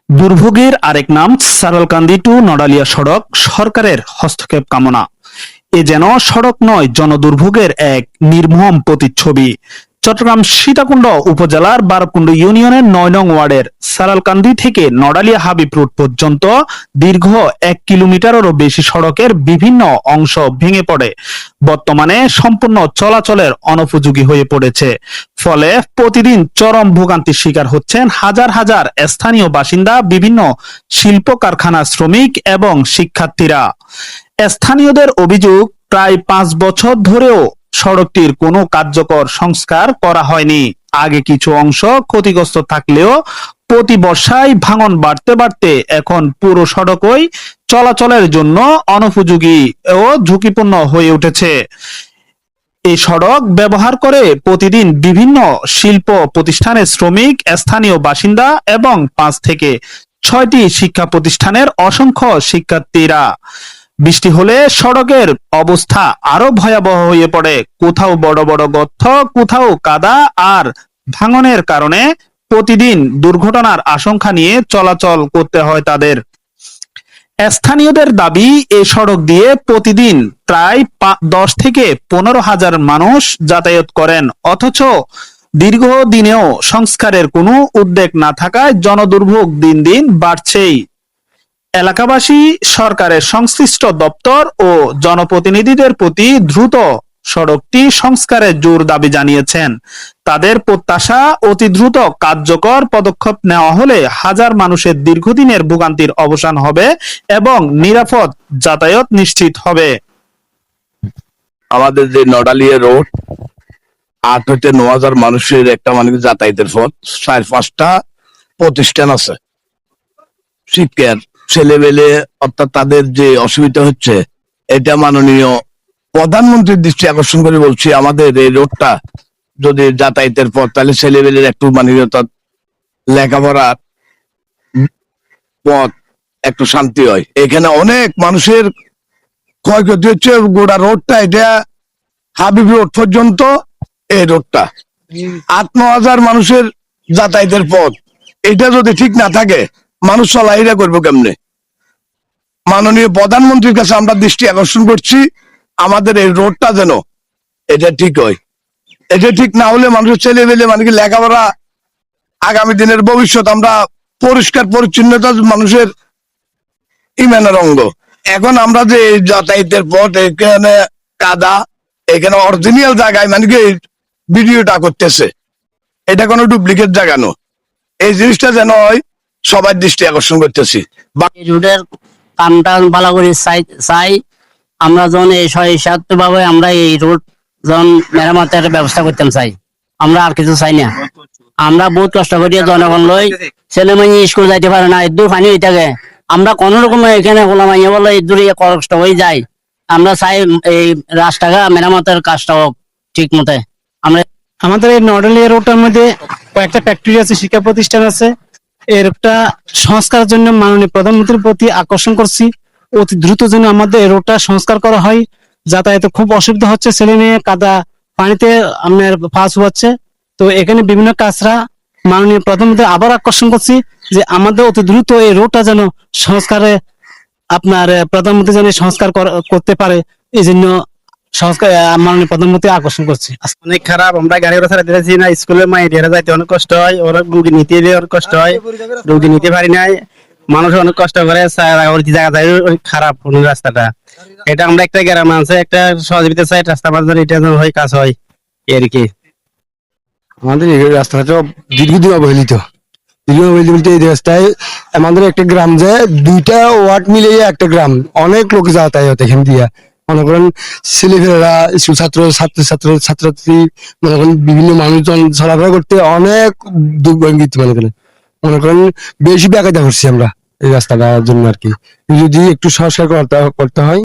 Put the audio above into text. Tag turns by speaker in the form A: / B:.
A: দুর্ভোগের আরেক নাম সারলকান্দি টু নড়ালিয়া সড়ক সরকারের হস্তক্ষেপ কামনা। এ যেন সড়ক নয়, জনদুর্ভোগের এক নির্মম প্রতিচ্ছবি। চট্টগ্রাম সীতাকুণ্ড উপজেলার বারকুণ্ড ইউনিয়নের ৯ নং ওয়ার্ডের সারালকান্দি থেকে নড়ালিয়া হাবিব রোড পর্যন্ত দীর্ঘ ১ কিলোমিটারেরও বেশি সড়কের বিভিন্ন অংশ ভেঙে পড়ে বর্তমানে সম্পূর্ণ চলাচলের অনুপযোগী হয়ে পড়েছে। ফলে প্রতিদিন চরম ভোগান্তির শিকার হচ্ছেন হাজার হাজার স্থানীয় বাসিন্দা, বিভিন্ন শিল্প কারখানার শ্রমিক এবং শিক্ষার্থীরা। স্থানীয়দের অভিযোগ, প্রায় ৫ বছর ধরেও সড়কটির কোনো কার্যকর সংস্কার করা হয়নি। আগে কিছু অংশ ক্ষতিগ্রস্ত থাকলেও প্রতি বর্ষায় ভাঙন বাড়তে বাড়তে এখন পুরো সড়কই চলাচলের জন্য অনুপযোগী ও ঝুঁকিপূর্ণ হয়ে উঠেছে। এই সড়ক ব্যবহার করে প্রতিদিন বিভিন্ন শিল্প প্রতিষ্ঠানের শ্রমিক, স্থানীয় বাসিন্দা এবং ৫ থেকে ৬টি শিক্ষা প্রতিষ্ঠানের অসংখ্য শিক্ষার্থীরা। বৃষ্টি হলে সড়কের অবস্থা আরো ভয়াবহ হয়ে পড়ে। কোথাও বড় বড় গর্ত, কোথাও কাদা, আর ভাঙনের কারণে প্রতিদিন দুর্ঘটনার আশঙ্কা নিয়ে চলাচল করতে হয় তাদের। স্থানীয়দের দাবি, এই সড়ক দিয়ে প্রতিদিন প্রায় ১০ থেকে ১৫ হাজার মানুষ যাতায়াত করেন, অথচ দীর্ঘদিনেও সংস্কারের কোনো উদ্যোগ না থাকায় জনদুর্ভোগ দিন দিন বাড়ছেই। এলাকাবাসী সরকারের সংশ্লিষ্ট দপ্তর ও জনপ্রতিনিধিদের প্রতি দ্রুত সড়কটি সংস্কারের জোর দাবি জানিয়েছেন। তাদের প্রত্যাশা, অতি দ্রুত কার্যকর পদক্ষেপ নেওয়া হলে হাজার মানুষের দীর্ঘদিনের ভোগান্তির অবসান হবে এবং নিরাপদ যাতায়াত নিশ্চিত হবে।
B: আমাদের যে নড়ালিয়া রোড ৮ হইতে ৯,০০০ মানুষের একটা যাতায়াতের পথ, ৪-৫টা প্রতিষ্ঠান আছে শিক্ষার, ছেলেমেলে, অর্থাৎ তাদের যে অসুবিধা হচ্ছে, এটা মাননীয় প্রধানমন্ত্রীর দৃষ্টি আকর্ষণ করে বলছি, আমাদের এই রোডটা যদি যাতায়াতের পথ, তাহলে ছেলেমেলের একটু অর্থাৎ লেখাপড়ার পথ একটু শান্তি হয়। এখানে অনেক মানুষের ক্ষয়ক্ষতি হচ্ছে। গোটা রোডটা, এটা হাবিব রোড পর্যন্ত এই রোডটা ৮-৯,০০০ মানুষের যাতায়াতের পথ, এটা যদি ঠিক না থাকে মানুষ চলাফেরা করবো কেমনে? মাননীয় প্রধানমন্ত্রীর কাছে আমরা দৃষ্টি আকর্ষণ করছি, আমাদের এই রোডটা যেন এটা ঠিক হয়। এটা ঠিক না হলে মানুষের ছেলেমেলে লেখাপড়া, আগামী দিনের ভবিষ্যৎ, আমরা পরিষ্কার পরিচ্ছন্নতা মানুষের ইমানের অঙ্গ। এখন আমরা যে যাতায়াতের পথ, এখানে কাদা, এখানে অরিজিনাল জায়গায় ভিডিওটা করতেছে, এটা কোনো ডুপ্লিকেট জায়গা নয়। এই জিনিসটা যেন হয়, সবার দৃষ্টি আকর্ষণ করতেছি।
C: রোডের কামটা ভালো করে চাই আমরা, যখন এই ভাবে আমরা এই রোড যখন মেরামতের ব্যবস্থা করতাম চাই, আমরা আর কিছু চাই না। আমরা বহুত কষ্ট করি জনগণ লই, ছেলে মেয়ে স্কুল যাইতে পারে না, দূর পানি হয়ে থাকে। আমরা কোন রকম এখানে হোলা মাইয়া বলে দূরে কষ্ট হয়ে যায়। আমরা চাই এই রাস্তাটা মেরামতের কাজটা হোক ঠিক মতে।
D: আমাদের এই নড়ালিয়া রোডটার মধ্যে কয়েকটা ফ্যাক্টরি আছে, শিক্ষা প্রতিষ্ঠান আছে। এই রোডটা সংস্কারের জন্য মাননীয় প্রধানমন্ত্রীর প্রতি আকর্ষণ করছি, অতি দ্রুত যেন আমাদের এই রোডটা সংস্কার করা হয়। যাতায়াতে খুব অসুবিধা হচ্ছে, ছেলে মেয়ে কাদা পানিতে আপনার ফাঁস হচ্ছে। তো এখানে বিভিন্ন কাজরা মাননীয় প্রধানমন্ত্রী আবার আকর্ষণ করছি যে আমাদের অতি দ্রুত এই রোডটা যেন সংস্কারে আপনার প্রধানমন্ত্রী যেন সংস্কার করতে পারে, এই জন্য সংস্কার মাননীয় প্রধানমন্ত্রী আকর্ষণ করছি।
E: অনেক খারাপ, আমরা গাড়ি ঘোড়া ছাড়া দিতেছি না, স্কুলের মাইরিয়ারা যাইতে অনেক কষ্ট হয়, ওরা রুগী নিতে অনেক কষ্ট হয়, রুগী নিতে পারি নাই, মানুষ অনেক কষ্ট করে। জায়গা খারাপ রাস্তাটা, এটা আমরা একটা গ্রাম আছে, একটা সহযোগিতা চাই, রাস্তা বাজার এটা হয়, কাজ হয় আর কি।
F: আমাদের এই রাস্তাটা দীর্ঘদিন অবহেলিত বলতে, এই রাস্তায় আমাদের একটা গ্রাম, যে 2টা ওয়ার্ড মিলিয়ে একটা গ্রাম, অনেক লোক যাতায়াত এখান দিয়া। মনে করেন ছেলেমেয়েরা, স্কুল ছাত্রছাত্রী, মনে করেন বিভিন্ন মানুষজন চলাফেরা করতে অনেক দুর্গন্ধিত। মনে করেন বেশি ব্যাঘাত করছি আমরা এই রাস্তাটার জন্য আর কি। যদি একটু সংস্কার করতে হয়।